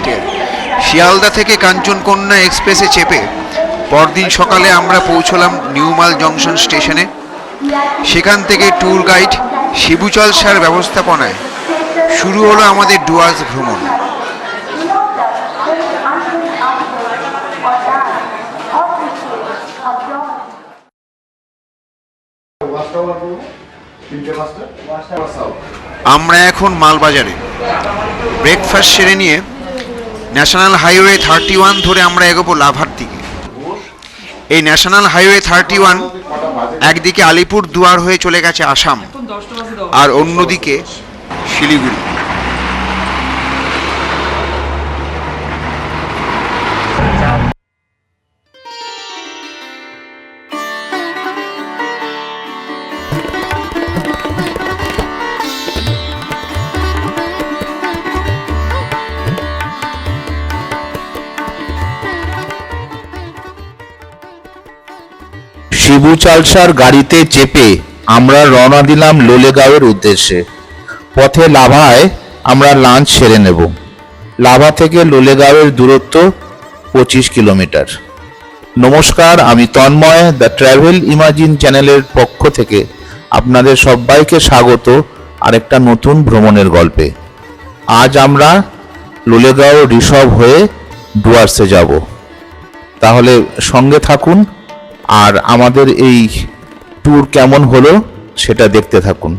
প্রজেক্টের। শিয়ালদা থেকে কাঞ্চনকন্যা এক্সপ্রেসে চেপে পরদিন সকালে আমরা পৌঁছলাম নিউমাল জংশন স্টেশনে। সেখান থেকে ট্যুর গাইড শিবু চালসার ব্যবস্থাপনায় শুরু হলো আমাদের ডুয়ার্স ভ্রমণ। আমরা এখন মালবাজারে ব্রেকফাস্ট সেরে নিয়ে ন্যাশনাল হাইওয়ে 31 ধরে আমরা এগোবো লাভার দিকে। এই ন্যাশনাল হাইওয়ে 31 একদিকে আলিপুর দুয়ার হয়ে চলে গেছে আসাম, আর অন্যদিকে শিলিগুড়ি। শিবু চালসার গাড়িতে চেপে আমরা রওনা দিলাম লোলেগাঁওয়ের উদ্দেশ্যে। পথে লাভায় আমরা লাঞ্চ সেরে নেব। লাভা থেকে লোলেগাঁওয়ের দূরত্ব 25 কিলোমিটার। নমস্কার, আমি তন্ময়, দ্য ট্রাভেল ইমাজিন চ্যানেলের পক্ষ থেকে আপনাদের সবাইকে স্বাগত আরেকটা নতুন ভ্রমণের গল্পে। আজ আমরা লোলেগাঁও ঋষভ হয়ে ডুয়ার্সে যাব। তাহলে সঙ্গে থাকুন আর আমাদের এই ট্যুর কেমন হলো সেটা দেখতে থাকুন।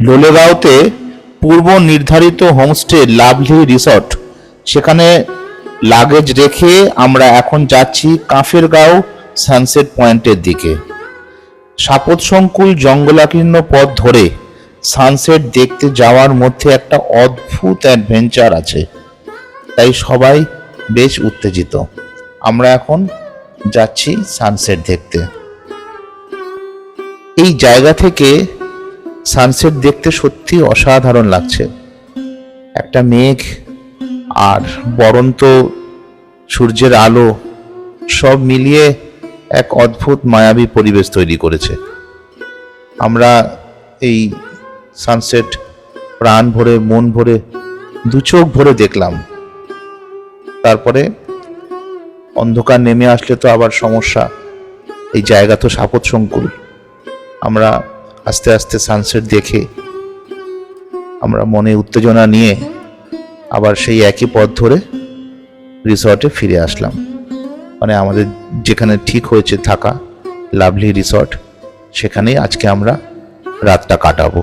লোলেগাঁওতে পূর্ব নির্ধারিত হোমস্টে লাভলি রিসর্ট, সেখানে লাগেজ রেখে আমরা এখন যাচ্ছি কাফেরগাঁও সানসেট পয়েন্টের দিকে। সাপোৎসংকুল জঙ্গলাকীর্ণ পথ ধরে সানসেট দেখতে যাওয়ার মধ্যে একটা অদ্ভুত অ্যাডভেঞ্চার আছে, তাই সবাই বেশ উত্তেজিত। আমরা এখন যাচ্ছি সানসেট দেখতে। এই জায়গা থেকে সানসেট দেখতে সত্যি অসাধারণ লাগছে। একটা মেঘ আর বরন্ত সূর্যের আলো সব মিলিয়ে এক অদ্ভুত মায়াবী পরিবেশ তৈরি করেছে। আমরা এই সানসেট প্রাণ ভরে, মন ভরে, দু চোখ ভরে দেখলাম। তারপরে অন্ধকার নেমে আসলে তো আবার সমস্যা। এই জায়গা তো সাপোৎসংকুল। আমরা আস্তে আস্তে সানসেট দেখে আমরা মনে উত্তেজনা নিয়ে আবার সেই একই পথ ধরে রিসর্টে ফিরে আসলাম। মানে আমাদের যেখানে ঠিক হয়েছে থাকা, লাভলি রিসর্ট, সেখানেই আজকে আমরা রাতটা কাটাবো।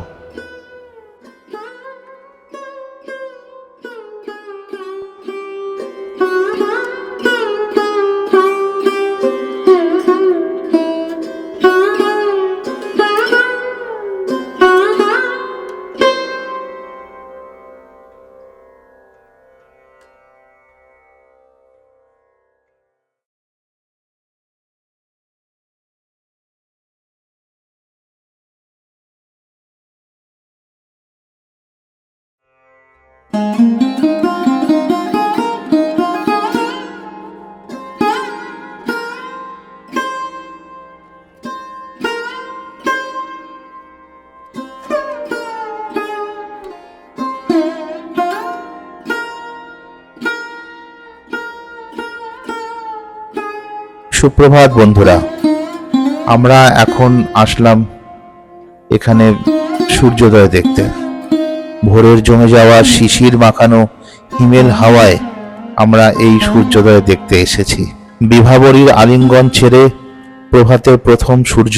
সুপ্রভাত বন্ধুরা, আমরা এখন আসলাম এখানে সূর্যোদয় দেখতে। ভোরের জমে যাওয়া শিশির মাখানো হিমেল হাওয়ায় আমরা এই সূর্যোদয় দেখতে এসেছি। বিভাবরীর আলিঙ্গন ছেড়ে প্রভাতের প্রথম সূর্য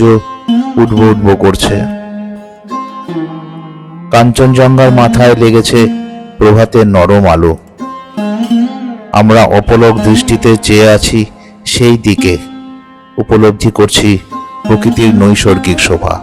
উঠবো উঠবো করছে। কাঞ্চনজঙ্ঘার মাথায় লেগেছে প্রভাতের নরম আলো। আমরা অপলক দৃষ্টিতে চেয়ে আছি সেই দিকে, উপলব্ধি করছি প্রকৃতির নৈসর্গিক শোভা।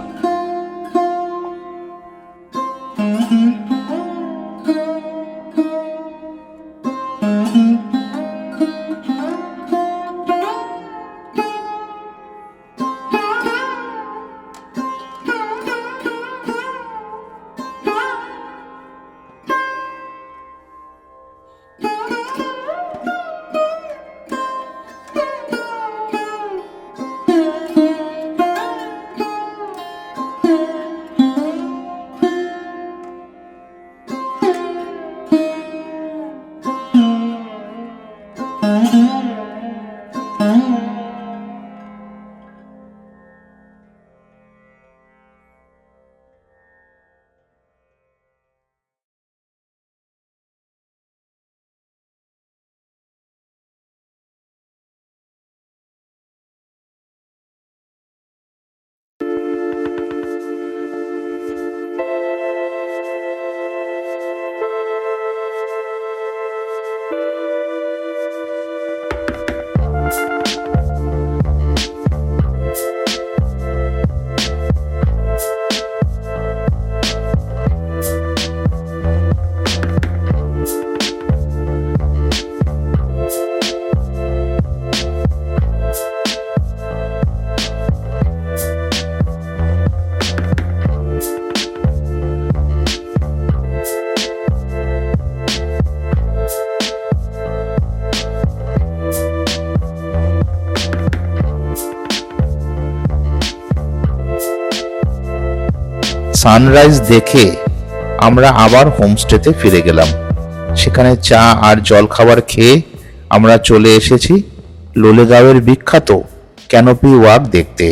সানরাইজ দেখে আমরা আবার হোমস্টেতে ফিরে গেলাম। সেখানে চা আর জলখাবার খেয়ে আমরা চলে এসেছি লোলেগাঁওয়ের বিখ্যাত ক্যানোপি ওয়াক দেখতে।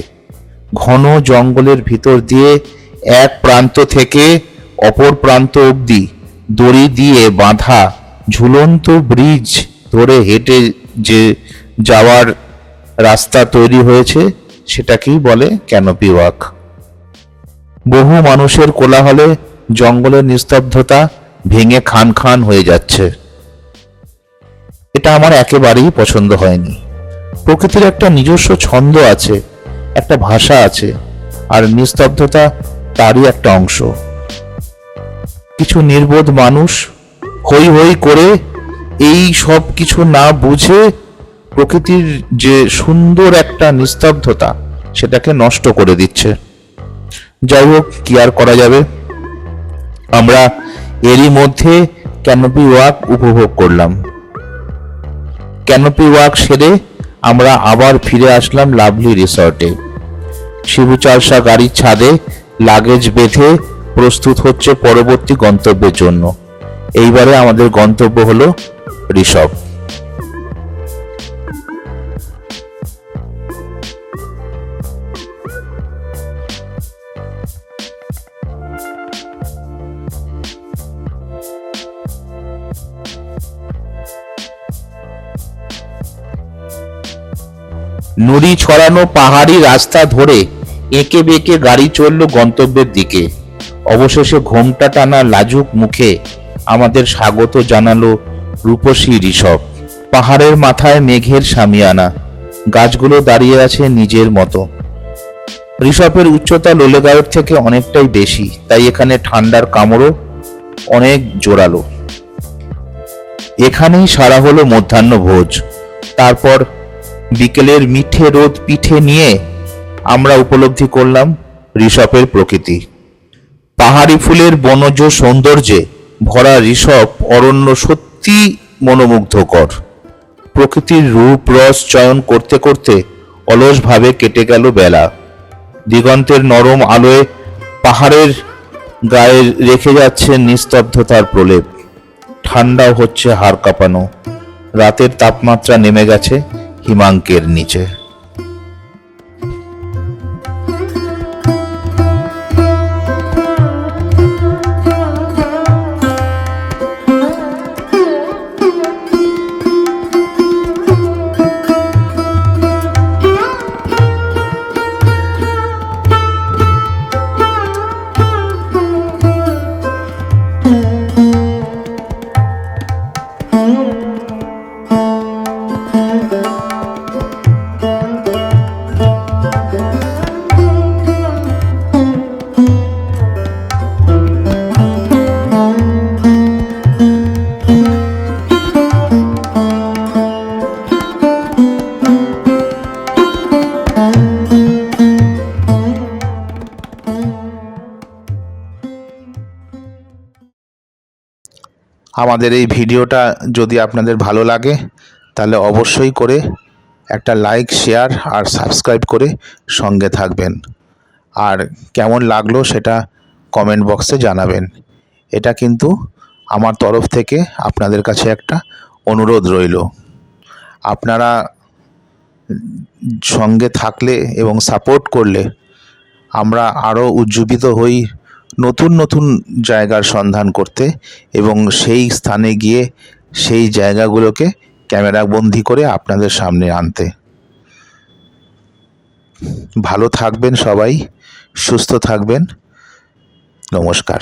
ঘন জঙ্গলের ভিতর দিয়ে এক প্রান্ত থেকে অপর প্রান্ত অবধি দড়ি দিয়ে বাঁধা ঝুলন্ত ব্রিজ ধরে হেঁটে যে যাওয়ার রাস্তা তৈরি হয়েছে সেটাকেই বলে ক্যানোপি ওয়াক। বহু মানুষের কোলাহলে জঙ্গলের নিস্তব্ধতা ভেঙে খান খান হয়ে যাচ্ছে। এটা আমার একেবারেই পছন্দ হয়নি। প্রকৃতির একটা নিজস্ব ছন্দ আছে, একটা ভাষা আছে, আর নিস্তব্ধতা তারই একটা অংশ। কিছু নির্বোধ মানুষ হই হই করে এই সব কিছু না বুঝে প্রকৃতির যে সুন্দর একটা নিস্তব্ধতা সেটাকে নষ্ট করে দিচ্ছে। যাই হোক, কি আর করা যাবে। আমরা এরই মধ্যে ক্যানোপি ওয়াক উপভোগ করলাম। ক্যানোপি ওয়াক সেরে আমরা আবার ফিরে আসলাম লাভলি রিসর্টে। শিবু চালসা গাড়ির ছাদে লাগেজ বেঁধে প্রস্তুত হচ্ছে পরবর্তী গন্তব্যের জন্য। এইবারে আমাদের গন্তব্য হলো ঋষভ। নুড়ি ছড়ানো পাহাড়ি রাস্তা ধরে এঁকে বেঁকে গাড়ি চলল গন্তব্যের দিকে। অবশেষে ঘোমটা টানা লাজুক মুখে আমাদের স্বাগত জানালো রূপসী ঋষভ। পাহাড়ের মাথায় মেঘের সামিয়ানা, গাছগুলো দাঁড়িয়ে আছে নিজের মতো। ঋষভের উচ্চতা লোলেগাঁওয়ের থেকে অনেকটাই বেশি, তাই এখানে ঠান্ডার কামড়ও অনেক জোরালো। এখানেই সারা হলো মধ্যাহ্ন ভোজ। তারপর বিকেলের মিঠে রোদ পিঠে নিয়ে আমরা উপলব্ধি করলাম ঋষভের প্রকৃতি। পাহাড়ি ফুলের বনজ সৌন্দর্যে ভরা ঋষভ অরণ্য সত্যি মনোমুগ্ধকর। প্রকৃতির রূপ রস চয়ন করতে করতে অলসভাবে কেটে গেল বেলা। দিগন্তের নরম আলোয় পাহাড়ের গায়ে রেখে যাচ্ছে নিস্তব্ধতার প্রলেপ। ঠান্ডাও হচ্ছে হাড় কাঁপানো। রাতের তাপমাত্রা নেমে গেছে হিমাঙ্কের নিচে। আমাদের এই ভিডিওটা যদি আপনাদের ভালো লাগে তাহলে অবশ্যই করে একটা লাইক, শেয়ার আর সাবস্ক্রাইব করে সঙ্গে থাকবেন। আর কেমন লাগলো সেটা কমেন্ট বক্সে জানাবেন। এটা কিন্তু আমার তরফ থেকে আপনাদের কাছে একটা অনুরোধ রইল। আপনারা সঙ্গে থাকলে এবং সাপোর্ট করলে আমরা আরও উজ্জীবিত হই নতুন নতুন জায়গার সন্ধান করতে এবং সেই স্থানে গিয়ে সেই জায়গাগুলোকে ক্যামেরাবন্দি করে আপনাদের সামনে আনতে। ভালো থাকবেন সবাই, সুস্থ থাকবেন। নমস্কার।